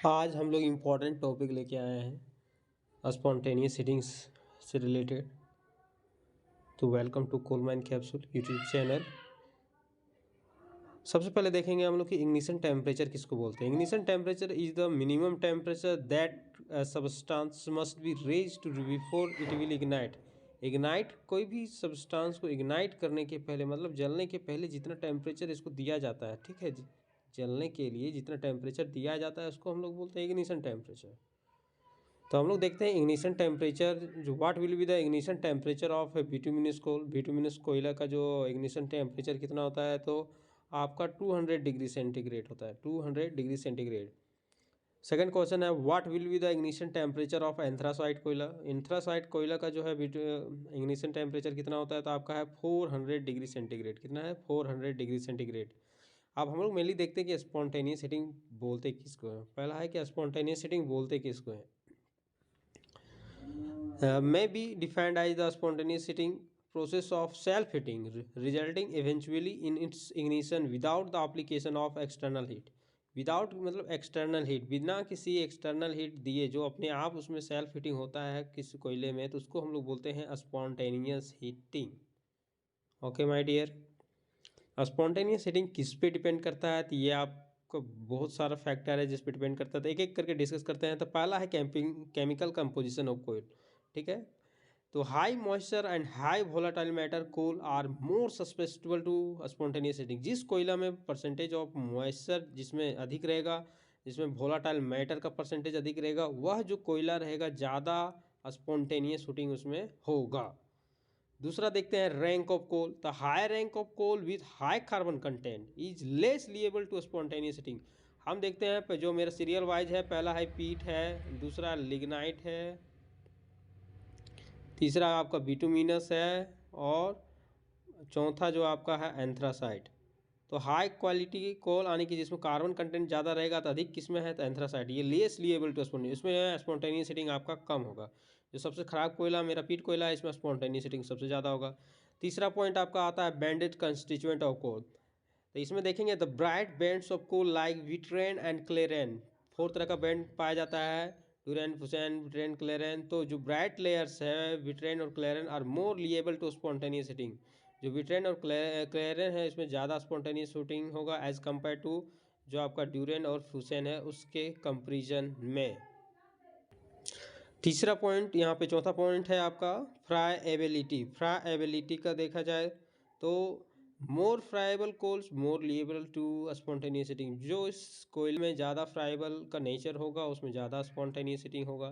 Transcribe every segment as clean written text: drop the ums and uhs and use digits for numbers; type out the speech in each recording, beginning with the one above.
आज हम लोग इम्पोर्टेंट टॉपिक लेके आए हैं स्पॉन्टेनियस हिटिंग्स से रिलेटेड। तो welcome to Coleman capsule YouTube channel. सबसे पहले देखेंगे हम लोग कि इग्निशन टेम्परेचर किसको बोलते हैं। Ignition temperature is the minimum temperature that substance must be raise to before it will ignite. Ignite कोई भी सब्सटेंस को इग्नाइट करने के पहले, मतलब जलने के पहले जितना टेम्परेचर इसको दिया जाता है, ठीक है जी, जलने के लिए जितना टेम्परेचर दिया जाता है उसको हम लोग बोलते हैं इग्निशन टेम्परेचर। तो हम लोग देखते हैं इग्निशन टेम्परेचर जो what will be the ignition temperature of bituminous coal. Bituminous कोयला का जो इग्निशन टेम्परेचर कितना होता है, तो आपका 200 डिग्री सेंटीग्रेड होता है, 200 डिग्री सेंटीग्रेड। सेकंड क्वेश्चन है what will be the ignition temperature of anthracite कोयला। एंथ्रासाइट कोयला का जो है इग्निशन टेम्परेचर कितना होता है, तो आपका है 400 डिग्री सेंटीग्रेड। कितना है? 400 डिग्री सेंटीग्रेड। अब हम लोग मेनली देखते हैं कि स्पॉन्टेनियस हीटिंग बोलते किसको है। पहला है कि स्पॉन्टेनियस हीटिंग बोलते किसको है। May be defined as the spontaneous heating process of self-heating, resulting eventually in its ignition without the application of external heat. Without मतलब एक्सटर्नल हीट, बिना किसी एक्सटर्नल हीट दिए जो अपने आप उसमें सेल्फ हीटिंग होता है किसी कोयले में, तो उसको हम लोग बोलते हैं spontaneous heating. Okay my dear, spontaneous heating किस पे डिपेंड करता है, तो ये आपको बहुत सारा फैक्टर है जिस पे डिपेंड करता है। तो एक एक करके डिस्कस करते हैं। तो पहला है केमिकल कंपोजिशन ऑफ कोयल, ठीक है। तो high moisture and high volatile matter coal are more suspectable to spontaneous heating. जिस कोयला में परसेंटेज ऑफ मॉइस्चर जिसमें अधिक रहेगा, जिसमें वोलाटाइल मैटर का परसेंटेज अधिक रहेगा, वह जो कोयला रहेगा ज़्यादा स्पॉन्टेनियस हीटिंग उसमें होगा। दूसरा देखते हैं rank of coal. The high rank of coal with high carbon content is less liable to spontaneous heating. हम देखते हैं जो मेरा सीरियल वाइज है, पहला है पीट है, दूसरा लिग्नाइट है, तीसरा आपका बिटुमिनस है, और चौथा जो आपका है एंथ्रासाइट। तो हाई क्वालिटी कोल आने की जिसमें कार्बन कंटेंट ज़्यादा रहेगा, तो अधिक किसमें है, तो एंथ्रासाइट। ये लेस लिएबल टू स्पॉन्टेनियस, इसमें स्पॉन्टेनियस हीटिंग आपका कम होगा। जो सबसे खराब कोयला मेरा पीट कोयला है, इसमें स्पॉन्टेनियस हीटिंग सबसे ज़्यादा होगा। तीसरा पॉइंट आपका आता है बैंडेड कंस्टिट्यूएंट ऑफ कोल। तो इसमें देखेंगे the bright bands of coal like vitrain and clarain. 4 तरह का बैंड पाया जाता है, ड्यूरेन, फुसेन, विट्रेन, क्लेरेन। तो जो ब्राइट लेयर्स है विट्रेन और clarain are more liable to spontaneous heating. जो विट्रेन और क्लेरेन है इसमें ज़्यादा स्पॉन्टेनियस हीटिंग होगा एज कम्पेयर टू जो आपका ड्यूरेन और फुसेन है उसके कंपेरिजन में। तीसरा पॉइंट यहाँ पे, चौथा पॉइंट है आपका फ्राएबिलिटी। फ्राएबिलिटी का देखा जाए तो more friable coals more liable to spontaneous heating. जो इस कोयल में ज़्यादा फ्राइबल का नेचर होगा उसमें ज़्यादा स्पॉन्टेनियस हीटिंग होगा।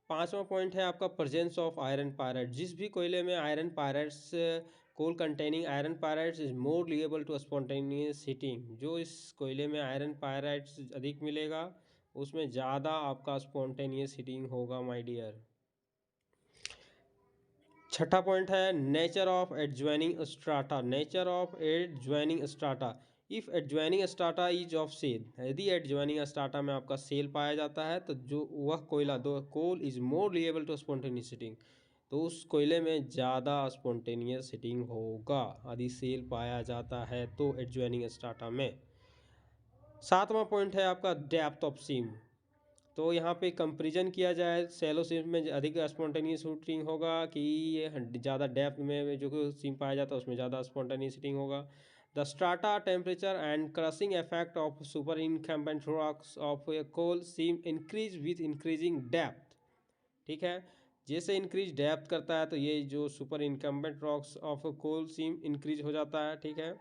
पांचवा पॉइंट है आपका प्रेजेंस ऑफ आयरन पायराइट। जिस भी कोयले में iron pyrites, coal containing iron pyrites is more liable to spontaneous heating. जो इस कोयले में आयरन पायराइट्स अधिक मिलेगा उसमें ज़्यादा आपका स्पॉन्टेनियस हीटिंग होगा माय डियर। छठा पॉइंट है nature of adjoining strata. Nature of adjoining strata, if adjoining strata is of shale. यदि एडज्वाइनिंग स्ट्राटा में आपका सेल पाया जाता है तो जो वह कोयला दो coal is more liable to spontaneous heating. तो उस कोयले में ज़्यादा स्पॉन्टेनियस हीटिंग होगा यदि सेल पाया जाता है तो एडज्वाइनिंग स्ट्राटा में। सातवां पॉइंट है आपका डेप्थ ऑफ सीम। तो यहाँ पे कंपेरिजन किया जाए, सैलो सीम में अधिक स्पॉन्टेनियस हीटिंग होगा कि ये ज़्यादा डेप्थ में जो सीम पाया जाता है उसमें ज़्यादा स्पॉन्टेनियस हीटिंग होगा। The strata temperature and crushing effect of super incumbent rocks of a coal seam increase with increasing depth, ठीक है। जैसे इंक्रीज डेप्थ करता है तो ये जो super incumbent rocks of coal seam increase हो जाता है, ठीक है।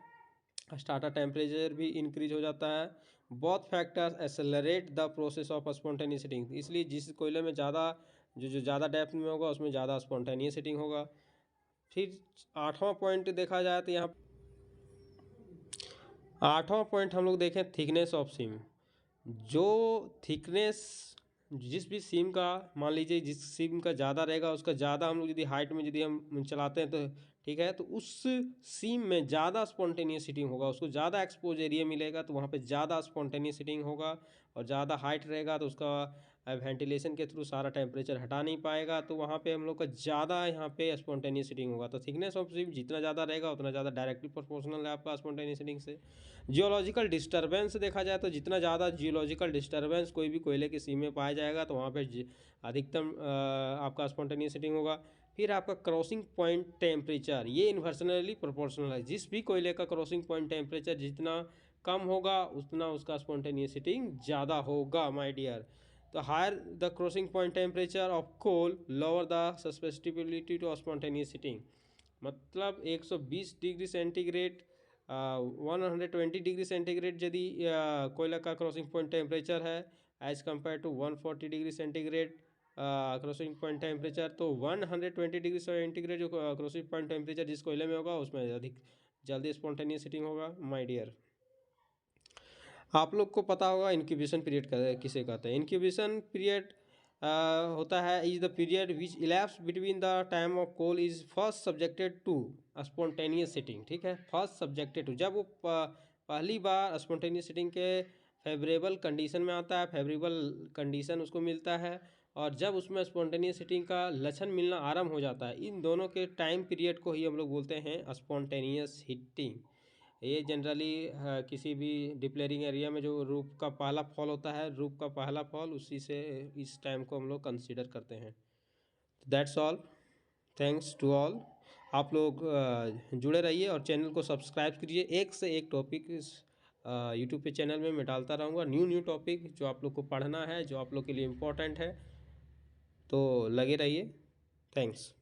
स्टार्टर टेम्परेचर भी इंक्रीज हो जाता है। Both factors accelerate the process of spontaneous heating. इसलिए जिस कोयले में ज़्यादा जो ज़्यादा डेप्थ में होगा उसमें ज़्यादा स्पॉन्टेनियस हीटिंग होगा। फिर आठवां पॉइंट देखा जाए तो यहाँ आठवां पॉइंट हम लोग देखें थिकनेस ऑफ सीम। जो थिकनेस जिस भी सीम का, मान लीजिए जिस सीम का ज़्यादा रहेगा उसका ज़्यादा हम लोग यदि हाइट में यदि हम चलाते हैं तो ठीक है। तो उस सीम में ज़्यादा स्पॉन्टेनियस हीटिंग होगा, उसको ज़्यादा एक्सपोज एरिया मिलेगा, तो वहाँ पे ज़्यादा स्पॉन्टेनियस हीटिंग होगा। और ज़्यादा हाइट रहेगा तो उसका वेंटिलेशन के थ्रू सारा टेम्परेचर हटा नहीं पाएगा, तो वहाँ पे हम लोग का ज़्यादा यहाँ पे स्पॉन्टेनियस हीटिंग होगा। तो थिकनेस ऑफ सीम जितना ज़्यादा रहेगा उतना ज़्यादा डायरेक्टली प्रोपोर्शनल है आपका स्पॉन्टेनियस हीटिंग से। जियोलॉजिकल डिस्टर्बेंस देखा जाए तो जितना ज़्यादा जियोलॉजिकल डिस्टर्बेंस कोई भी कोयले की सीम में पाया जाएगा तो वहाँ पे अधिकतम आपका स्पॉन्टेनियस हीटिंग होगा। फिर आपका क्रॉसिंग पॉइंट टेम्परेचर, ये इन्वर्सनली प्रोपोर्शनल है। जिस भी कोयले का क्रॉसिंग पॉइंट टेम्परेचर जितना कम होगा उतना उसका स्पॉन्टेनियस हीटिंग ज़्यादा होगा माय डियर। तो higher the crossing point temperature of coal lower the susceptibility to spontaneous heating. मतलब 120 डिग्री सेंटीग्रेड 120 डिग्री सेंटीग्रेड यदि कोयला का क्रॉसिंग पॉइंट टेम्परेचर है as compare to 140 degree centigrade crossing point temperature, तो 120 degree centigrade जो crossing point temperature जिस कोयले में होगा उसमें अधिक जल्दी स्पॉन्टेनियस हीटिंग होगा माय डियर। आप लोग को पता होगा इंक्यूबेशन पीरियड किसे कहते हैं। इंक्यूबेशन पीरियड होता है is the period which elapse between the time of coal is first subjected to spontaneous heating. ठीक है, फर्स्ट सब्जेक्टेड टू, जब वो पहली बार स्पॉन्टेनियस हीटिंग के फेवरेबल कंडीशन में आता है, फेवरेबल कंडीशन उसको मिलता है, और जब उसमें स्पॉन्टेनियस हीटिंग का लक्षण मिलना आरंभ हो जाता है, इन दोनों के टाइम पीरियड को ही हम लोग बोलते हैं स्पॉन्टेनियस हीटिंग। ये जनरली किसी भी डिप्लेरिंग एरिया में जो रूप का पहला फॉल होता है, रूप का पहला फॉल, उसी से इस टाइम को हम लोग कंसीडर करते हैं। That's all, thanks to all. आप लोग जुड़े रहिए और चैनल को सब्सक्राइब कीजिए। एक से एक टॉपिक इस यूट्यूब पे चैनल में मैं डालता रहूँगा, न्यू टॉपिक जो आप लोग को पढ़ना है, जो आप लोग के लिए इम्पोर्टेंट है, तो लगे रहिए। थैंक्स।